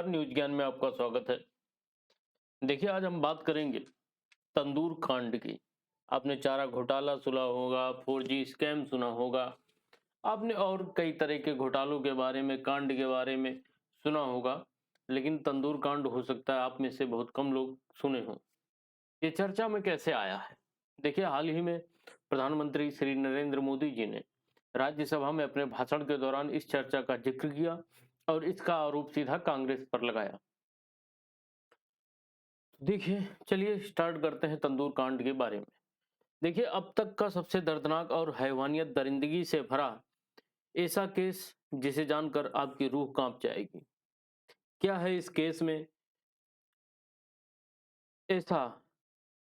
News ज्ञान में आपका स्वागत है। देखिए, आज हम बात करेंगे तंदूर कांड की। आपने चारा घोटाला सुना होगा, 4G स्कैम सुना होगा, आपने और कई तरह के घोटालों के बारे में, कांड के बारे में सुना होगा, लेकिन तंदूर कांड हो सकता है आप में से बहुत कम लोग सुने हों। ये चर्चा में कैसे आया है? देखिए, हाल ही में प्रधानमंत्री श्री नरेंद्र मोदी जी ने राज्यसभा में अपने भाषण के दौरान इस चर्चा का जिक्र किया और इसका आरोप सीधा कांग्रेस पर लगाया। देखिए, चलिए स्टार्ट करते हैं तंदूर कांड के बारे में। देखिए, अब तक का सबसे दर्दनाक और हैवानियत दरिंदगी से भरा ऐसा केस जिसे जानकर आपकी रूह कांप जाएगी। क्या है इस केस में ऐसा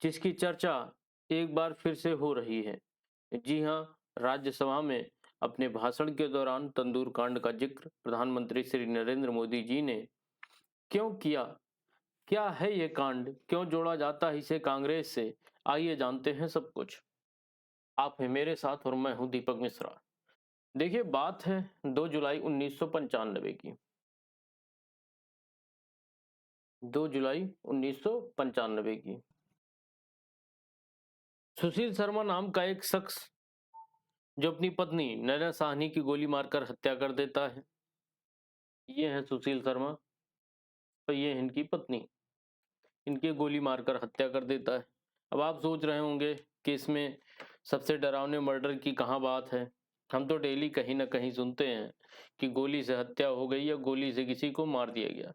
जिसकी चर्चा एक बार फिर से हो रही है? जी हां, राज्यसभा में अपने भाषण के दौरान तंदूर कांड का जिक्र प्रधानमंत्री श्री नरेंद्र मोदी जी ने क्यों किया? क्या है ये कांड? क्यों जोड़ा जाता है इसे कांग्रेस से? आइए जानते हैं सब कुछ। आप हैं मेरे साथ और मैं हूं दीपक मिश्रा। देखिए, बात है 2 जुलाई 1995 की। 2 जुलाई 1995 की। सुशील शर्मा नाम का एक शख्स जो अपनी पत्नी नैना साहनी की गोली मारकर हत्या कर देता है। ये है सुशील शर्मा और ये है इनकी पत्नी। इनकी गोली मारकर हत्या कर देता है। अब आप सोच रहे होंगे कि इसमें सबसे डरावने मर्डर की कहाँ बात है? हम तो डेली कहीं न कहीं सुनते हैं कि गोली से हत्या हो गई या गोली से किसी को मार दिया गया।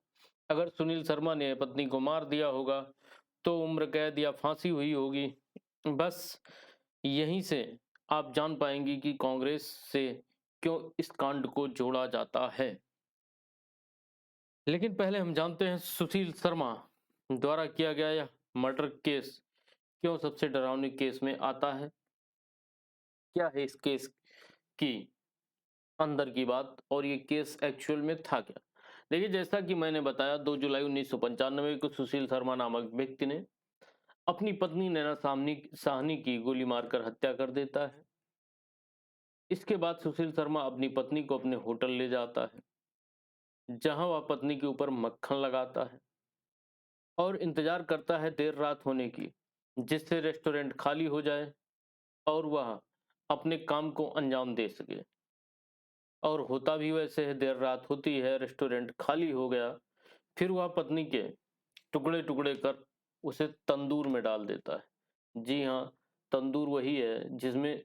अगर सुनील शर्मा ने पत्नी को मार दिया होगा, तो उम्र कैद या फांसी हुई होगी। बस यहीं से आप जान पाएंगी कि कांग्रेस से क्यों इस कांड को जोड़ा जाता है। लेकिन पहले हम जानते हैं सुशील शर्मा द्वारा किया गया यह मर्डर केस क्यों सबसे डरावने केस में आता है। क्या है इस केस की अंदर की बात और ये केस एक्चुअल में था क्या? देखिए, जैसा कि मैंने बताया, 2 जुलाई 1995 को सुशील शर्मा नामक व्यक्ति ने अपनी पत्नी नैना साहनी की गोली मारकर हत्या कर देता है। इसके बाद सुशील शर्मा अपनी पत्नी को अपने होटल ले जाता है, जहां वह पत्नी के ऊपर मक्खन लगाता है और इंतजार करता है देर रात होने की, जिससे रेस्टोरेंट खाली हो जाए और वह अपने काम को अंजाम दे सके। और होता भी वैसे है, देर रात होती है, रेस्टोरेंट खाली हो गया, फिर वह पत्नी के टुकड़े-टुकड़े कर उसे तंदूर में डाल देता है। जी हाँ, तंदूर वही है जिसमें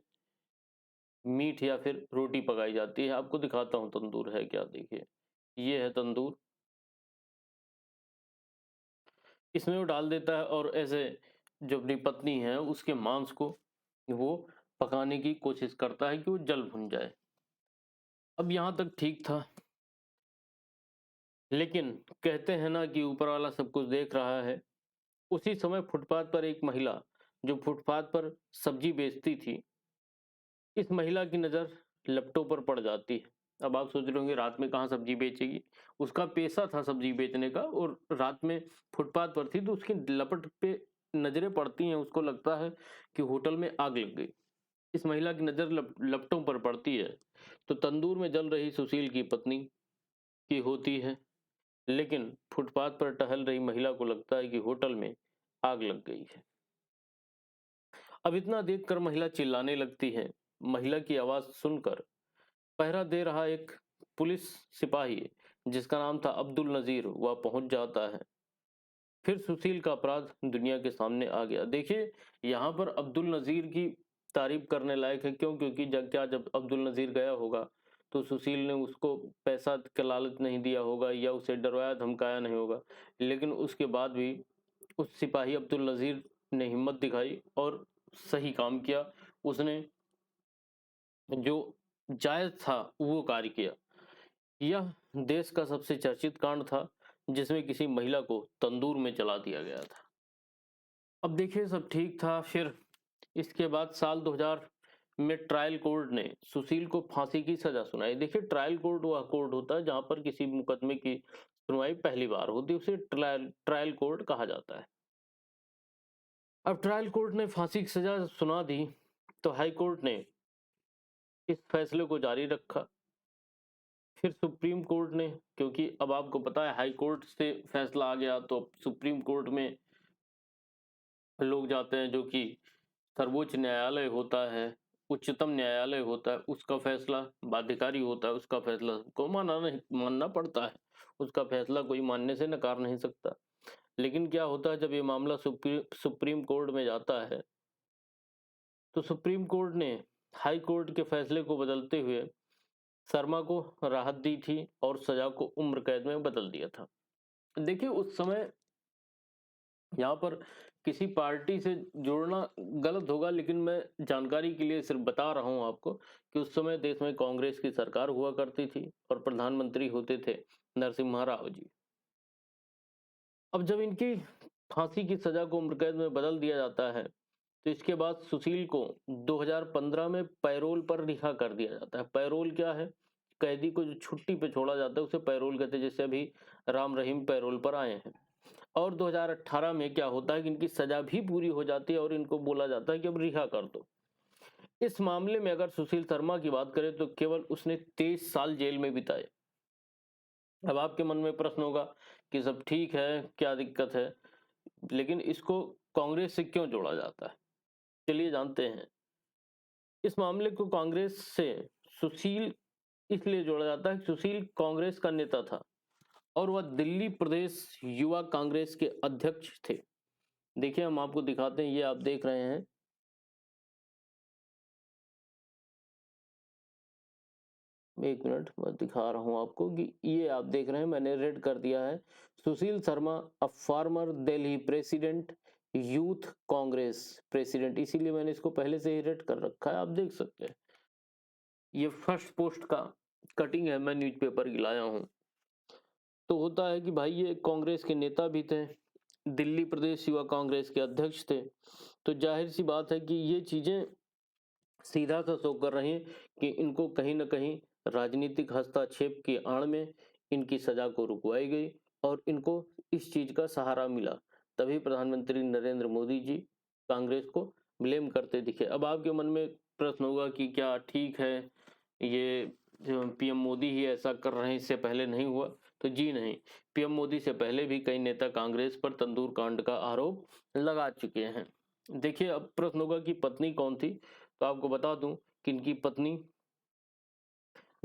मीट या फिर रोटी पकाई जाती है। आपको दिखाता हूँ तंदूर है क्या, देखिए। ये है तंदूर, इसमें वो डाल देता है और ऐसे जो अपनी पत्नी है उसके मांस को वो पकाने की कोशिश करता है कि वो जल भुन जाए। अब यहाँ तक ठीक था, लेकिन कहते हैं ना कि ऊपर वाला सब कुछ देख रहा है। उसी समय फुटपाथ पर एक महिला जो फुटपाथ पर सब्जी बेचती थी, इस महिला की नज़र लपटों पर पड़ जाती है। अब आप सोच रहे होंगे रात में कहाँ सब्जी बेचेगी? उसका पेशा था सब्जी बेचने का और रात में फुटपाथ पर थी, तो उसकी लपट पे नज़रें पड़ती हैं, उसको लगता है कि होटल में आग लग गई। इस महिला की नज़र लपटों पर पड़ती है, तो तंदूर में जल रही सुशील की पत्नी की होती है, लेकिन फुटपाथ पर टहल रही महिला को लगता है कि होटल में आग लग गई है। अब इतना देखकर महिला चिल्लाने लगती है। महिला की आवाज सुनकर पहरा दे रहा एक पुलिस सिपाही जिसका नाम था अब्दुल नजीर, वह पहुंच जाता है। फिर सुशील का अपराध दुनिया के सामने आ गया। देखिए, यहाँ पर अब्दुल नजीर की तारीफ करने लायक है। क्यों? क्योंकि जब अब्दुल नजीर गया होगा तो सुशील ने उसको पैसा का लालच नहीं दिया होगा या उसे डरवाया धमकाया नहीं होगा, लेकिन उसके बाद भी उस सिपाही अब्दुल नजीर ने हिम्मत दिखाई और सही काम किया। उसने जो जायज था वो कार्य किया। यह देश का सबसे चर्चित कांड था जिसमें किसी महिला को तंदूर में जला दिया गया था। अब देखिए, सब ठीक था। फिर इसके बाद साल 2000 में ट्रायल कोर्ट ने सुशील को फांसी की सजा सुनाई। देखिए, ट्रायल कोर्ट वह कोर्ट होता है जहां पर किसी मुकदमे की सुनवाई पहली बार होती है, उसे ट्रायल कोर्ट कहा जाता है। अब ट्रायल कोर्ट ने फांसी की सजा सुना दी, तो हाई कोर्ट ने इस फैसले को जारी रखा। फिर सुप्रीम कोर्ट ने, क्योंकि अब आपको पता है हाई कोर्ट से फैसला आ गया, तो सुप्रीम कोर्ट में लोग जाते हैं, जो कि सर्वोच्च न्यायालय होता है, उच्चतम न्यायालय होता है, उसका फैसला बाध्यकारी होता है, उसका फैसला सबको मानना पड़ता है, उसका फैसला कोई मानने से नकार नहीं सकता। लेकिन क्या होता है, जब ये मामला सुप्रीम कोर्ट में जाता है, तो सुप्रीम कोर्ट ने हाई कोर्ट के फैसले को बदलते हुए शर्मा को राहत दी थी और सजा को उम्र कैद में बदल दिया था। देखिए उस समय यहाँ पर किसी पार्टी से जोड़ना गलत होगा, लेकिन मैं जानकारी के लिए सिर्फ बता रहा हूँ आपको कि उस समय देश में कांग्रेस की सरकार हुआ करती थी और प्रधानमंत्री होते थे नरसिम्हा राव जी। अब जब इनकी फांसी की सजा को उम्र कैद में बदल दिया जाता है, तो इसके बाद सुशील को 2015 में पैरोल पर रिहा कर दिया जाता है। पैरोल क्या है? कैदी को जो छुट्टी पे छोड़ा जाता है उसे पैरोल कहते हैं, जैसे अभी राम रहीम पैरोल पर आए हैं। और 2018 में क्या होता है कि इनकी सजा भी पूरी हो जाती है और इनको बोला जाता है कि अब रिहा कर दो। इस मामले में अगर सुशील शर्मा की बात करें तो केवल उसने 23 साल जेल में बिताए। अब आपके मन में प्रश्न होगा कि सब ठीक है, क्या दिक्कत है, लेकिन इसको कांग्रेस से क्यों जोड़ा जाता है? चलिए जानते हैं। इस मामले को कांग्रेस से सुशील इसलिए जोड़ा जाता है कि सुशील कांग्रेस का नेता था और वह दिल्ली प्रदेश युवा कांग्रेस के अध्यक्ष थे। देखिए हम आपको दिखाते हैं, ये आप देख रहे हैं, एक मिनट मैं दिखा रहा हूं आपको कि ये आप देख रहे हैं, मैंने रेड कर दिया है। Sushil Sharma a former Delhi president, youth Congress president, इसीलिए मैंने इसको पहले से ही रेड कर रखा है, आप देख सकते हैं। ये फर्स्ट पोस्ट का कटिंग है, मैं न्यूज़पेपर की लाया हूं। तो होता है कि भाई ये कांग्रेस के नेता भी थे, दिल्ली प्रदेश युवा कांग्रेस के अध्यक्ष थे, तो जाहिर सी बात है कि ये चीजें सीधा सा शो कर रही हैं कि इनको कहीं ना कहीं राजनीतिक हस्तक्षेप की आड़ में इनकी सजा को रुकवाई गई और इनको इस चीज का सहारा मिला। तभी प्रधानमंत्री नरेंद्र मोदी जी कांग्रेस को ब्लेम करते दिखे। अब आपके मन में प्रश्न होगा कि क्या ठीक है, ये पीएम मोदी ही ऐसा कर रहे हैं, इससे पहले नहीं हुआ? तो जी नहीं, पीएम मोदी से पहले भी कई नेता कांग्रेस पर तंदूर कांड का आरोप लगा चुके हैं। देखिए अब प्रश्न होगा कि पत्नी कौन थी, तो आपको बता दूं कि इनकी पत्नी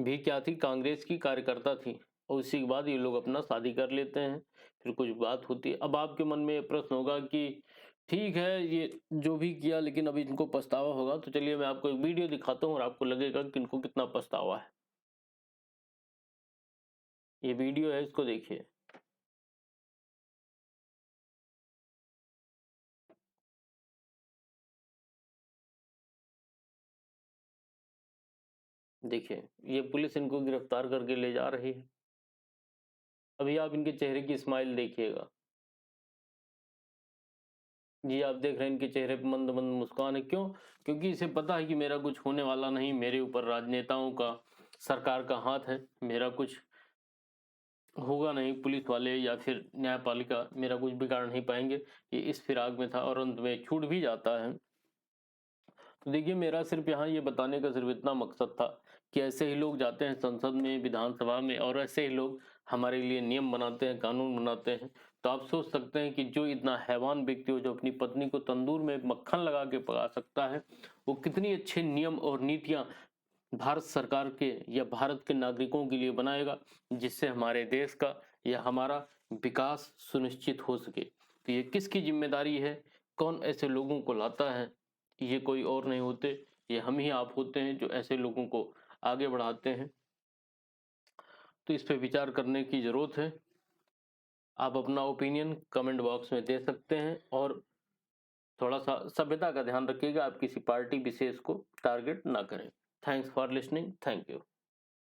भी क्या थी, कांग्रेस की कार्यकर्ता थी और उसी के बाद ये लोग अपना शादी कर लेते हैं, फिर कुछ बात होती है। अब आपके मन में प्रश्न होगा कि ठीक है ये जो भी किया, लेकिन अभी इनको पछतावा होगा। तो चलिए मैं आपको एक वीडियो दिखाता हूँ और आपको लगेगा कि इनको कितना पछतावा है। ये वीडियो है, इसको देखिए। देखिए ये पुलिस इनको गिरफ्तार करके ले जा रही है। अभी आप इनके चेहरे की स्माइल देखिएगा। जी आप देख रहे हैं इनके चेहरे पे मंद मंद मुस्कान है। क्यों? क्योंकि इसे पता है कि मेरा कुछ होने वाला नहीं, मेरे ऊपर राजनेताओं का, सरकार का हाथ है, मेरा कुछ होगा नहीं, पुलिस वाले या फिर न्यायपालिका मेरा कुछ बिगाड़ नहीं पाएंगे। ये इस फिराक में था और अंत में छूट भी जाता है। तो देखिए मेरा सिर्फ यहाँ ये बताने का सिर्फ इतना मकसद था कि ऐसे ही लोग जाते हैं संसद में, विधानसभा में, और ऐसे ही लोग हमारे लिए नियम बनाते हैं, कानून बनाते हैं। तो आप सोच सकते हैं कि जो इतना हैवान व्यक्ति हो, जो अपनी पत्नी को तंदूर में मक्खन लगा के पका सकता है, वो कितनी अच्छे नियम और नीतियां भारत सरकार के या भारत के नागरिकों के लिए बनाएगा, जिससे हमारे देश का या हमारा विकास सुनिश्चित हो सके। तो ये किसकी जिम्मेदारी है? कौन ऐसे लोगों को लाता है? ये कोई और नहीं होते, ये हम ही आप होते हैं जो ऐसे लोगों को आगे बढ़ाते हैं। तो इस पे विचार करने की जरूरत है। आप अपना ओपिनियन कमेंट बॉक्स में दे सकते हैं और थोड़ा सा सभ्यता का ध्यान रखिएगा, आप किसी पार्टी विशेष को टारगेट ना करें। Thanks for listening, thank you.